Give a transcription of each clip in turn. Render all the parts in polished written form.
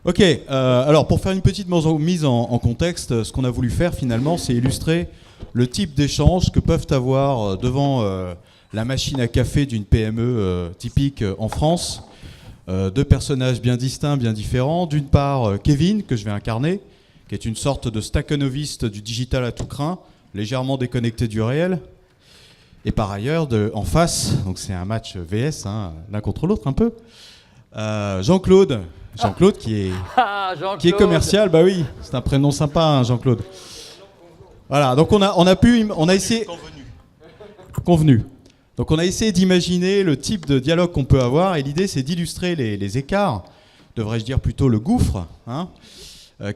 Ok, alors pour faire une petite mise en contexte, ce qu'on a voulu faire finalement, c'est illustrer le type d'échanges que peuvent avoir devant la machine à café d'une PME typique en France. Deux personnages bien distincts, bien différents. D'une part, Kevin, que je vais incarner, qui est une sorte de stakhanoviste du digital à tout crin, légèrement déconnecté du réel. Et par ailleurs, en face, donc c'est un match VS, hein, l'un contre l'autre un peu, Jean-Claude. Jean-Claude qui est commercial, bah oui, c'est un prénom sympa, hein, Jean-Claude. Voilà, donc on a essayé convenu. Donc on a essayé d'imaginer le type de dialogue qu'on peut avoir, et l'idée c'est d'illustrer les écarts, devrais-je dire plutôt le gouffre, hein,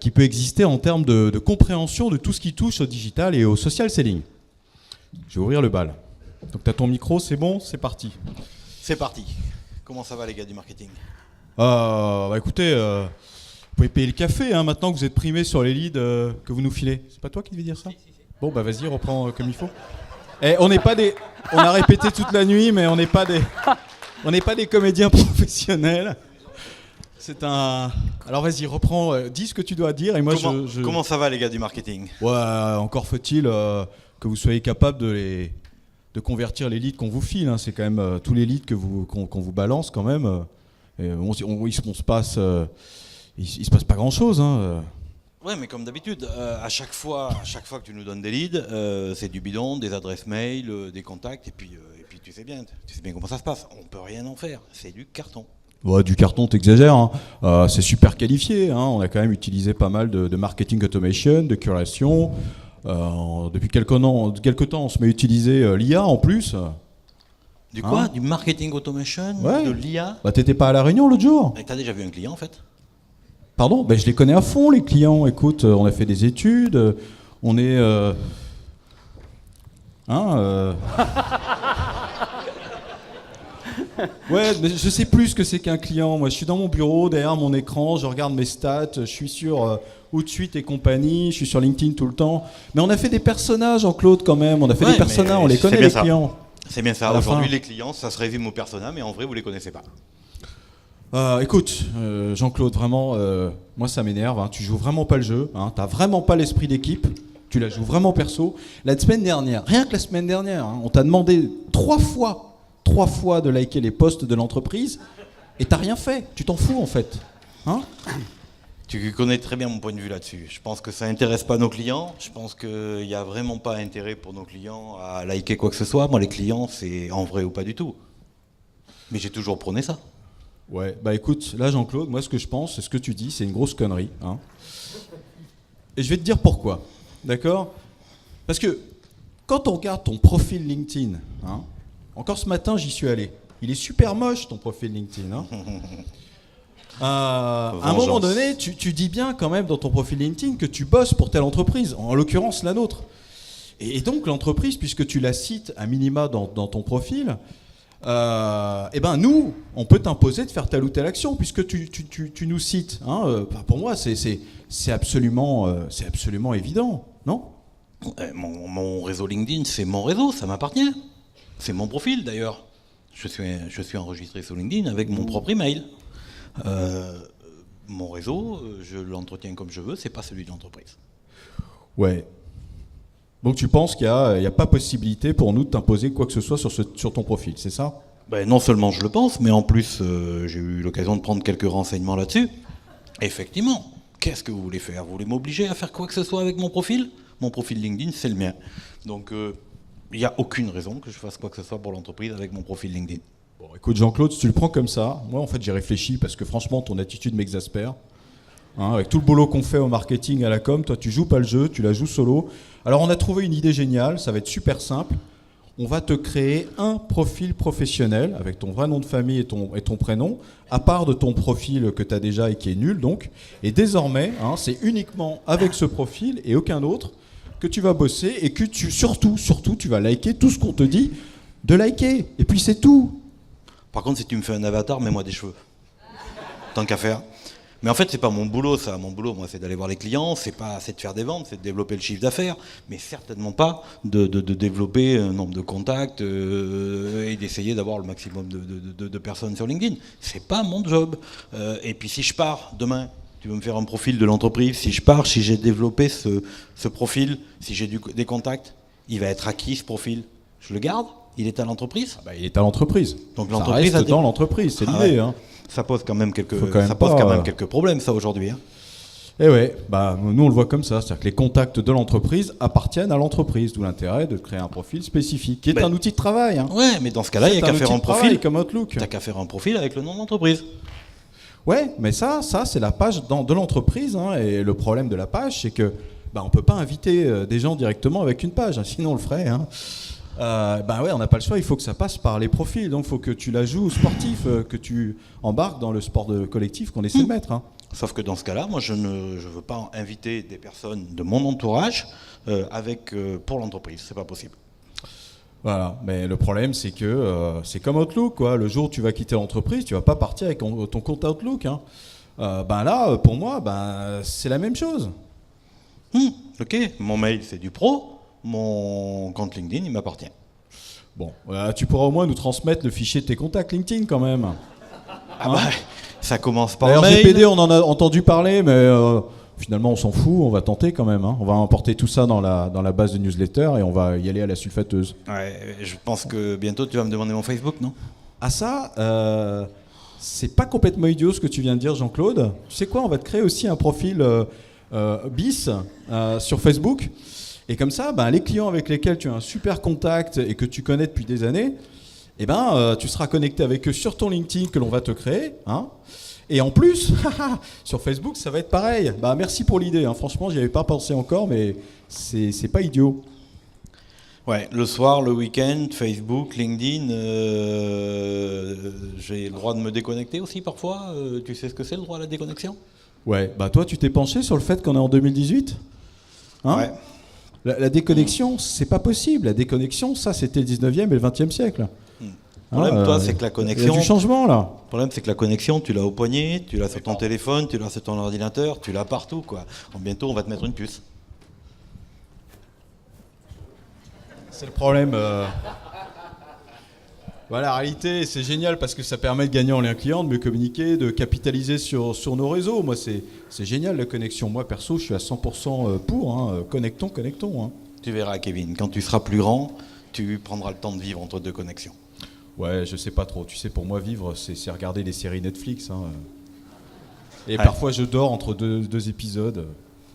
qui peut exister en termes de compréhension de tout ce qui touche au digital et au social selling. Je vais ouvrir le bal. Donc tu as ton micro, c'est bon, c'est parti. C'est parti. Comment ça va les gars du marketing ? Bah écoutez, vous pouvez payer le café hein, maintenant que vous êtes primé sur les leads que vous nous filez. C'est pas toi qui devais dire ça ? Si. Bon bah vas-y, reprends comme il faut. On a répété toute la nuit, mais on n'est pas des comédiens professionnels. Alors vas-y, reprends, dis ce que tu dois dire et moi Comment ça va les gars du marketing ? Ouais, encore faut-il que vous soyez capable de convertir les leads qu'on vous file. Hein. C'est quand même tous les leads qu'on vous balance quand même. Il se passe pas grand-chose. Hein. Ouais, mais comme d'habitude, à chaque fois que tu nous donnes des leads, c'est du bidon, des adresses mail, des contacts, et puis tu sais bien comment ça se passe. On peut rien en faire, c'est du carton. Ouais, du carton, t'exagères. Hein. C'est super qualifié. Hein. On a quand même utilisé pas mal de marketing automation, de curation. Depuis quelques temps, on se met à utiliser l'IA en plus. Du quoi ? Du marketing automation ? Ouais. De l'IA ? Bah t'étais pas à la réunion l'autre jour ? Et t'as déjà vu un client en fait ? Pardon ? Ben je les connais à fond les clients. Écoute, on a fait des études, on est... Ouais, mais je sais plus ce que c'est qu'un client. Moi, je suis dans mon bureau, derrière mon écran, je regarde mes stats, je suis sur Outsuite et compagnie, je suis sur LinkedIn tout le temps. Mais on a fait des personnages en Claude quand même, on a fait des personas, on les connaît les clients. C'est bien ça, aujourd'hui les clients, ça se résume aux personas, mais en vrai vous les connaissez pas. Écoute, Jean-Claude, vraiment, moi ça m'énerve, hein. Tu joues vraiment pas le jeu, hein. T'as vraiment pas l'esprit d'équipe, tu la joues vraiment perso. La semaine dernière, rien que la semaine dernière, hein, on t'a demandé 3 fois de liker les posts de l'entreprise, et t'as rien fait, tu t'en fous en fait. Hein ? Tu connais très bien mon point de vue là-dessus. Je pense que ça intéresse pas nos clients. Je pense qu'il n'y a vraiment pas intérêt pour nos clients à liker quoi que ce soit. Moi, les clients, c'est en vrai ou pas du tout. Mais j'ai toujours prôné ça. Ouais, bah écoute, là Jean-Claude, moi ce que je pense, c'est ce que tu dis, c'est une grosse connerie. Hein. Et je vais te dire pourquoi. D'accord ? Parce que quand on regarde ton profil LinkedIn, hein, encore ce matin j'y suis allé. Il est super moche ton profil LinkedIn. Hein. À un moment donné, tu dis bien quand même dans ton profil LinkedIn que tu bosses pour telle entreprise, en l'occurrence la nôtre. Et donc l'entreprise, puisque tu la cites à minima dans ton profil, eh ben nous, on peut t'imposer de faire telle ou telle action, puisque tu nous cites. Hein, pour moi, c'est absolument évident, non ? Mon réseau LinkedIn, c'est mon réseau, ça m'appartient. C'est mon profil d'ailleurs. Je suis enregistré sur LinkedIn avec mon propre email. Mon réseau, je l'entretiens comme je veux, c'est pas celui de l'entreprise. Ouais. Donc tu penses qu'il n'y a pas possibilité pour nous de t'imposer quoi que ce soit sur ton profil, c'est ça ? Ben, non seulement je le pense, mais en plus j'ai eu l'occasion de prendre quelques renseignements là-dessus. Effectivement, qu'est-ce que vous voulez faire ? Vous voulez m'obliger à faire quoi que ce soit avec mon profil ? Mon profil LinkedIn, c'est le mien. Donc il n'y a aucune raison que je fasse quoi que ce soit pour l'entreprise avec mon profil LinkedIn. Bon, écoute Jean-Claude, si tu le prends comme ça, moi en fait j'ai réfléchi parce que franchement ton attitude m'exaspère. Hein, avec tout le boulot qu'on fait au marketing, à la com, toi tu joues pas le jeu, tu la joues solo. Alors on a trouvé une idée géniale, ça va être super simple. On va te créer un profil professionnel avec ton vrai nom de famille et ton prénom, à part de ton profil que tu as déjà et qui est nul donc. Et désormais, hein, c'est uniquement avec ce profil et aucun autre que tu vas bosser et que surtout tu vas liker tout ce qu'on te dit de liker. Et puis c'est tout. Par contre, si tu me fais un avatar, mets-moi des cheveux. Tant qu'à faire. Mais en fait, c'est pas mon boulot, ça. Mon boulot, moi, c'est d'aller voir les clients, c'est de faire des ventes, c'est de développer le chiffre d'affaires, mais certainement pas de développer un nombre de contacts et d'essayer d'avoir le maximum de personnes sur LinkedIn. C'est pas mon job. Et puis si je pars demain, Tu veux me faire un profil de l'entreprise. Si je pars, si j'ai développé ce profil, si j'ai des contacts, il va être acquis ce profil. Je le garde. Il est à l'entreprise. Il est à l'entreprise. Donc Ça l'entreprise reste dans l'entreprise, c'est l'idée. ouais. Hein. Ça pose quand même quelques, Faut quand même ça pose pas, quand même quelques problèmes, ça, aujourd'hui. Hein. Et ouais, nous on le voit comme ça, c'est-à-dire que les contacts de l'entreprise appartiennent à l'entreprise, d'où l'intérêt de créer un profil spécifique, qui est un outil de travail. Hein. Ouais, mais dans ce cas-là, il n'y a qu'à faire un profil comme Outlook. T'as qu'à faire un profil avec le nom de l'entreprise. Ouais, mais ça c'est la page de l'entreprise, hein, et le problème de la page, c'est que on peut pas inviter des gens directement avec une page, hein, sinon on le ferait. Hein. Ouais, on n'a pas le choix, il faut que ça passe par les profils, donc il faut que tu la joues au sportif, que tu embarques dans le sport de collectif qu'on essaie de mettre. Hein. Sauf que dans ce cas-là, moi je veux pas inviter des personnes de mon entourage pour l'entreprise, c'est pas possible. Voilà, mais le problème c'est que c'est comme Outlook, quoi. Le jour où tu vas quitter l'entreprise, tu vas pas partir avec ton compte Outlook. Hein. Là, pour moi, c'est la même chose. Ok, mon mail c'est du pro. Mon compte LinkedIn, il m'appartient. Bon, tu pourras au moins nous transmettre le fichier de tes contacts LinkedIn quand même. Ça commence par mail. RGPD, on en a entendu parler, mais finalement on s'en fout, on va tenter quand même. Hein. On va importer tout ça dans la base de newsletter et on va y aller à la sulfateuse. Ouais, je pense que bientôt tu vas me demander mon Facebook, non ? Ah ça, c'est pas complètement idiot ce que tu viens de dire, Jean-Claude. Tu sais quoi, on va te créer aussi un profil bis sur Facebook. Et comme ça, les clients avec lesquels tu as un super contact et que tu connais depuis des années, tu seras connecté avec eux sur ton LinkedIn que l'on va te créer. Hein. Et en plus, sur Facebook, ça va être pareil. Merci pour l'idée. Hein. Franchement, j'y avais pas pensé encore, mais c'est pas idiot. Ouais, le soir, le week-end, Facebook, LinkedIn, j'ai le droit de me déconnecter aussi parfois. Tu sais ce que c'est le droit à la déconnexion ? Ouais, toi, tu t'es penché sur le fait qu'on est en 2018 ? Hein ? Ouais. La déconnexion, c'est pas possible. La déconnexion, ça, c'était le 19e et le 20e siècle. Le problème, toi, c'est que la connexion... Il y a du changement, là. Le problème, c'est que la connexion, tu l'as au poignet, tu l'as sur ton téléphone, tu l'as sur ton ordinateur, tu l'as partout, quoi. Bientôt, on va te mettre une puce. C'est le problème. La réalité, c'est génial parce que ça permet de gagner en lien client, de mieux communiquer, de capitaliser sur nos réseaux. Moi, c'est génial la connexion. Moi, perso, je suis à 100% pour. Hein. Connectons. Hein. Tu verras, Kevin, quand tu seras plus grand, tu prendras le temps de vivre entre deux connexions. Ouais, je sais pas trop. Tu sais, pour moi, vivre, c'est regarder des séries Netflix. Hein. Et parfois, je dors entre deux épisodes.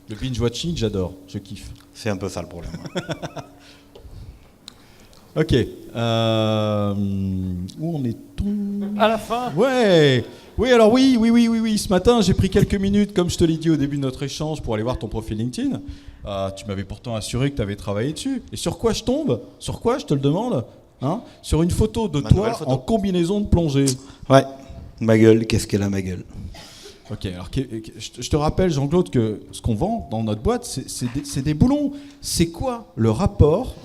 Le binge-watching, j'adore. Je kiffe. C'est un peu ça le problème. Ok. Où en est-on ? À la fin. Ouais. Oui, alors oui. Ce matin, j'ai pris quelques minutes, comme je te l'ai dit au début de notre échange, pour aller voir ton profil LinkedIn. Tu m'avais pourtant assuré que tu avais travaillé dessus. Et sur quoi je tombe ? Sur quoi, je te le demande ? Hein ? Sur une photo de toi en combinaison de plongée. Ouais. Ma gueule, qu'est-ce qu'elle a, ma gueule ? Ok, alors je te rappelle, Jean-Claude, que ce qu'on vend dans notre boîte, c'est des boulons. C'est quoi le rapport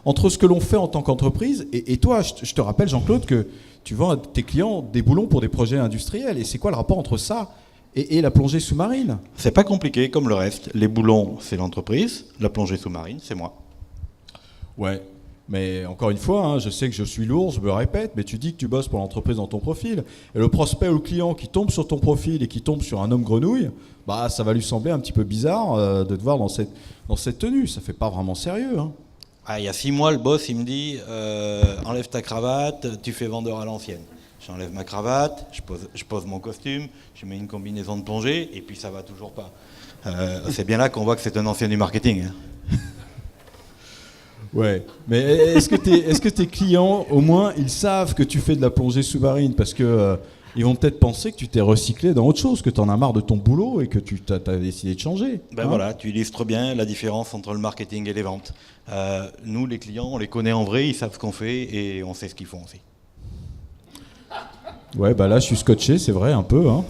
entre ce que l'on fait en tant qu'entreprise et toi, je te rappelle, Jean-Claude, que tu vends à tes clients des boulons pour des projets industriels. Et c'est quoi le rapport entre ça et la plongée sous-marine ? C'est pas compliqué, comme le reste. Les boulons, c'est l'entreprise. La plongée sous-marine, c'est moi. Ouais, mais encore une fois, je sais que je suis lourd, je me répète, mais tu dis que tu bosses pour l'entreprise dans ton profil. Et le prospect ou le client qui tombe sur ton profil et qui tombe sur un homme grenouille, ça va lui sembler un petit peu bizarre de te voir dans cette tenue. Ça fait pas vraiment sérieux. Hein. Il y a 6 mois, le boss, il me dit enlève ta cravate, tu fais vendeur à l'ancienne. J'enlève ma cravate, je pose mon costume, je mets une combinaison de plongée, et puis ça va toujours pas. C'est bien là qu'on voit que c'est un ancien du marketing. Hein. Ouais, mais est-ce que tes clients, au moins, ils savent que tu fais de la plongée sous-marine ? Parce que ils vont peut-être penser que tu t'es recyclé dans autre chose, que tu en as marre de ton boulot et que tu as décidé de changer. Voilà, tu illustres bien la différence entre le marketing et les ventes. Nous, les clients, on les connaît en vrai, ils savent ce qu'on fait et on sait ce qu'ils font aussi. Ouais, là, je suis scotché, c'est vrai, un peu. Hein.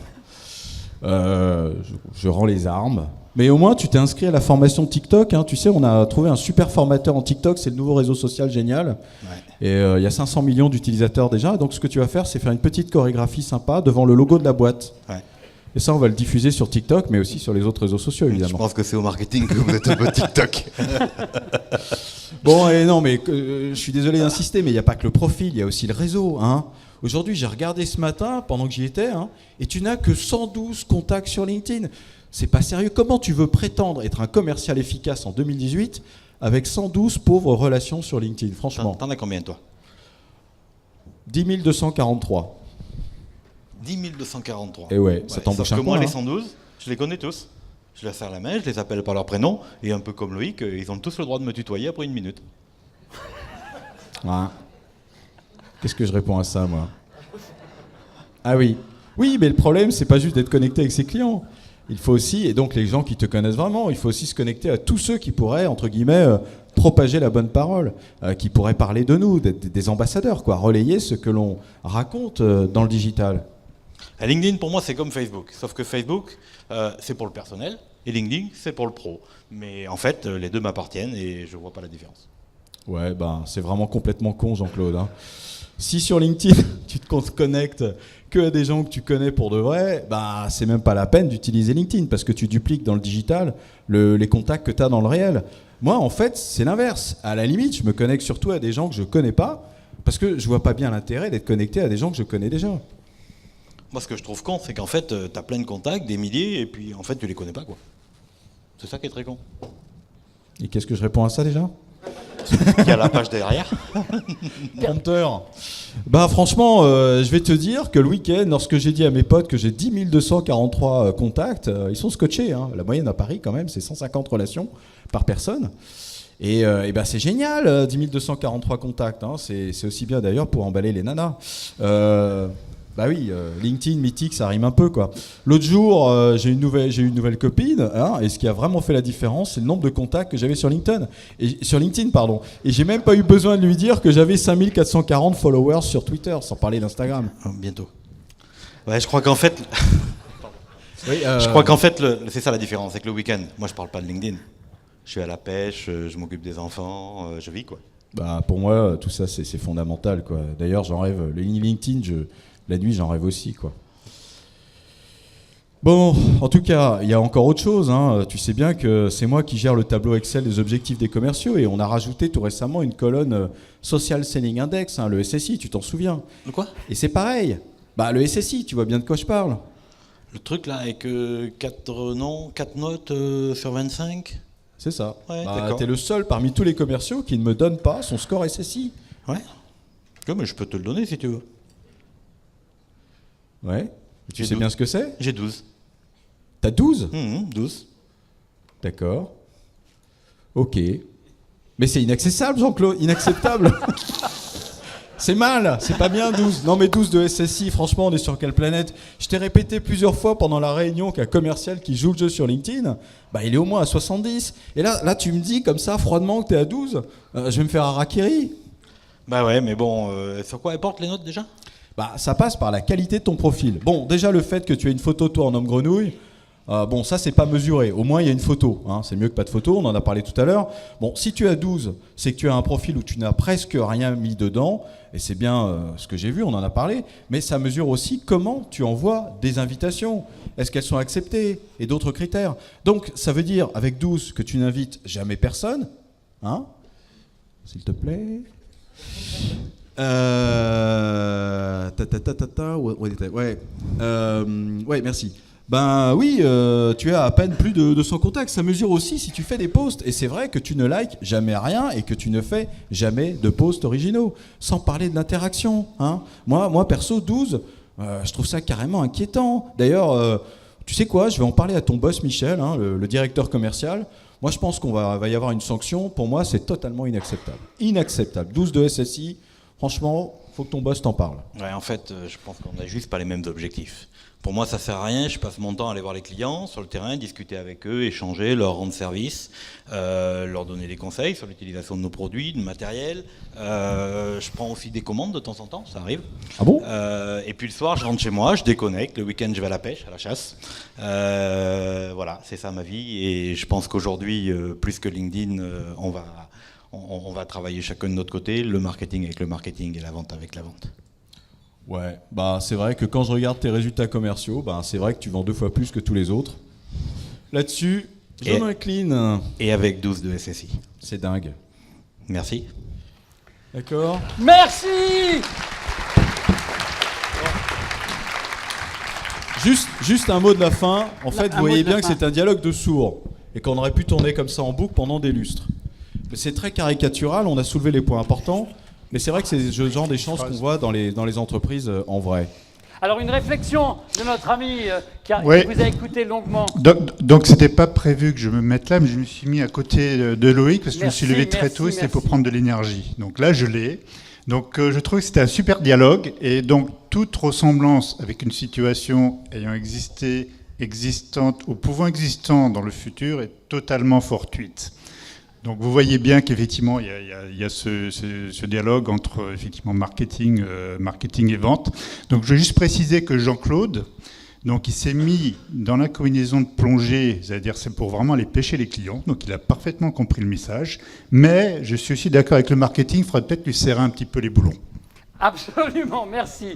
Je rends les armes. Mais au moins, tu t'es inscrit à la formation TikTok. Hein. Tu sais, on a trouvé un super formateur en TikTok. C'est le nouveau réseau social génial. Ouais. Et il y a 500 millions d'utilisateurs déjà. Donc, ce que tu vas faire, c'est faire une petite chorégraphie sympa devant le logo de la boîte. Ouais. Et ça, on va le diffuser sur TikTok, mais aussi sur les autres réseaux sociaux, évidemment. Je pense que c'est au marketing que vous êtes un peu TikTok. Bon, et non, mais je suis désolé d'insister, mais il n'y a pas que le profil, il y a aussi le réseau. Hein. Aujourd'hui, j'ai regardé ce matin, pendant que j'y étais, hein, et tu n'as que 112 contacts sur LinkedIn. C'est pas sérieux. Comment tu veux prétendre être un commercial efficace en 2018 avec 112 pauvres relations sur LinkedIn, franchement? T'en as combien, toi? 10 243. 10 243. Et ouais, ça t'embauche sauf un que moi, point, les hein. 112, je les connais tous. Je les serre la main, je les appelle par leur prénom, et un peu comme Loïc, ils ont tous le droit de me tutoyer après une minute. Ouais. Qu'est-ce que je réponds à ça, moi? Ah oui. Oui, mais le problème, c'est pas juste d'être connecté avec ses clients. Il faut aussi, et donc les gens qui te connaissent vraiment, il faut aussi se connecter à tous ceux qui pourraient, entre guillemets, propager la bonne parole, qui pourraient parler de nous, des ambassadeurs, quoi, relayer ce que l'on raconte dans le digital. À LinkedIn, pour moi, c'est comme Facebook. Sauf que Facebook, c'est pour le personnel, et LinkedIn, c'est pour le pro. Mais en fait, les deux m'appartiennent et je vois pas la différence. Ouais, ben, c'est vraiment complètement con, Jean-Claude, hein. Si sur LinkedIn, tu te connectes que à des gens que tu connais pour de vrai, bah, c'est même pas la peine d'utiliser LinkedIn parce que tu dupliques dans le digital les contacts que tu as dans le réel. Moi, en fait, c'est l'inverse. À la limite, je me connecte surtout à des gens que je connais pas parce que je vois pas bien l'intérêt d'être connecté à des gens que je connais déjà. Moi, ce que je trouve con, c'est qu'en fait, tu as plein de contacts, des milliers, et puis en fait, tu les connais pas, quoi. C'est ça qui est très con. Et qu'est-ce que je réponds à ça déjà? Il y a la page derrière. Prompteur. Bah franchement, je vais te dire que le week-end, lorsque j'ai dit à mes potes que j'ai 10 243 contacts, ils sont scotchés, hein. La moyenne à Paris, quand même, c'est 150 relations par personne. Et ben c'est génial, 10 243 contacts. Hein. C'est aussi bien d'ailleurs pour emballer les nanas. Bah oui, LinkedIn, mythique, ça rime un peu, quoi. L'autre jour, j'ai une nouvelle copine, hein, et ce qui a vraiment fait la différence, c'est le nombre de contacts que j'avais sur LinkedIn. Et j'ai même pas eu besoin de lui dire que j'avais 5440 followers sur Twitter, sans parler d'Instagram. Bientôt. Ouais, je crois qu'en fait, Oui, c'est ça la différence, c'est que le week-end, moi je parle pas de LinkedIn. Je suis à la pêche, je m'occupe des enfants, je vis, quoi. Bah, pour moi, tout ça, c'est fondamental, quoi. D'ailleurs, j'en rêve. Le LinkedIn, la nuit, j'en rêve aussi, quoi. Bon, en tout cas, il y a encore autre chose, hein. Tu sais bien que c'est moi qui gère le tableau Excel des objectifs des commerciaux et on a rajouté tout récemment une colonne Social Selling Index, hein, le SSI, tu t'en souviens? Le quoi? Et c'est pareil. Bah, le SSI, tu vois bien de quoi je parle. Le truc là avec 4 notes sur 25. C'est ça. Ouais, bah, d'accord. t'es le seul parmi tous les commerciaux qui ne me donne pas son score SSI. Ouais. Ouais, mais je peux te le donner si tu veux. Ouais. Tu J'ai sais 12. bien ce que c'est? J'ai 12. T'as 12? 12. D'accord. Ok. Mais c'est inaccessible, Jean-Claude, inacceptable. C'est mal, c'est pas bien 12. Non mais 12 de SSI, franchement, on est sur quelle planète? Je t'ai répété plusieurs fois pendant la réunion qu'un commercial qui joue le jeu sur LinkedIn, bah il est au moins à 70. Et là tu me dis comme ça, froidement, que t'es à 12. Je vais me faire harakiri. Bah ouais, mais bon, sur quoi elles portent les notes déjà? Bah ça passe par la qualité de ton profil. Bon, déjà le fait que tu aies une photo toi en homme grenouille, bon, ça, c'est pas mesuré. Au moins, il y a une photo. Hein. C'est mieux que pas de photo, on en a parlé tout à l'heure. Bon, si tu as 12, c'est que tu as un profil où tu n'as presque rien mis dedans. Et c'est bien ce que j'ai vu, on en a parlé. Mais ça mesure aussi comment tu envoies des invitations. Est-ce qu'elles sont acceptées? Et d'autres critères. Donc, ça veut dire, avec 12, que tu n'invites jamais personne. Hein? S'il te plaît. Ouais, merci. Ben oui, tu as à peine plus de 200 contacts. Ça mesure aussi si tu fais des posts. Et c'est vrai que tu ne likes jamais rien et que tu ne fais jamais de posts originaux. Sans parler de l'interaction. Hein. Moi, perso, 12, je trouve ça carrément inquiétant. D'ailleurs, tu sais quoi, je vais en parler à ton boss Michel, hein, le directeur commercial. Moi, je pense qu'on va y avoir une sanction. Pour moi, c'est totalement inacceptable. Inacceptable. 12 de SSI, franchement, faut que ton boss t'en parle. Ouais, en fait, je pense qu'on n'a juste pas les mêmes objectifs. Pour moi, ça sert à rien. Je passe mon temps à aller voir les clients sur le terrain, discuter avec eux, échanger, leur rendre service, leur donner des conseils sur l'utilisation de nos produits, de matériel. Je prends aussi des commandes de temps en temps, ça arrive. Ah bon? Et puis le soir, je rentre chez moi, je déconnecte. Le week-end, je vais à la pêche, à la chasse. Voilà, c'est ça ma vie. Et je pense qu'aujourd'hui, plus que LinkedIn, on va travailler chacun de notre côté, le marketing avec le marketing et la vente avec la vente. Ouais, bah c'est vrai que quand je regarde tes résultats commerciaux, bah c'est vrai que tu vends 2 fois plus que tous les autres. Là-dessus, je m'incline. Et avec 12 de SSI. C'est dingue. Merci. D'accord. Merci. Juste un mot de la fin. En fait, Un vous mot voyez de la bien que fin. c'est un dialogue de sourds et qu'on aurait pu tourner comme ça en boucle pendant des lustres. Mais c'est très caricatural, on a soulevé les points importants, mais c'est vrai que c'est le genre d'échange qu'on voit dans les entreprises en vrai. Alors, une réflexion de notre ami qui Oui. vous a écouté longuement. Donc c'était pas prévu que je me mette là, mais je me suis mis à côté de Loïc parce que Merci, je me suis levé très merci, tôt et c'était pour merci. prendre de l'énergie. Donc là, je l'ai. Donc je trouve que c'était un super dialogue et donc toute ressemblance avec une situation ayant existé, existante ou pouvant existant dans le futur est totalement fortuite. Donc vous voyez bien qu'effectivement il y a ce dialogue entre effectivement marketing et vente. Donc je veux juste préciser que Jean-Claude, donc il s'est mis dans la combinaison de plongée, c'est-à-dire c'est pour vraiment aller pêcher les clients. Donc il a parfaitement compris le message. Mais je suis aussi d'accord avec le marketing, il faudrait peut-être lui serrer un petit peu les boulons. Absolument, merci.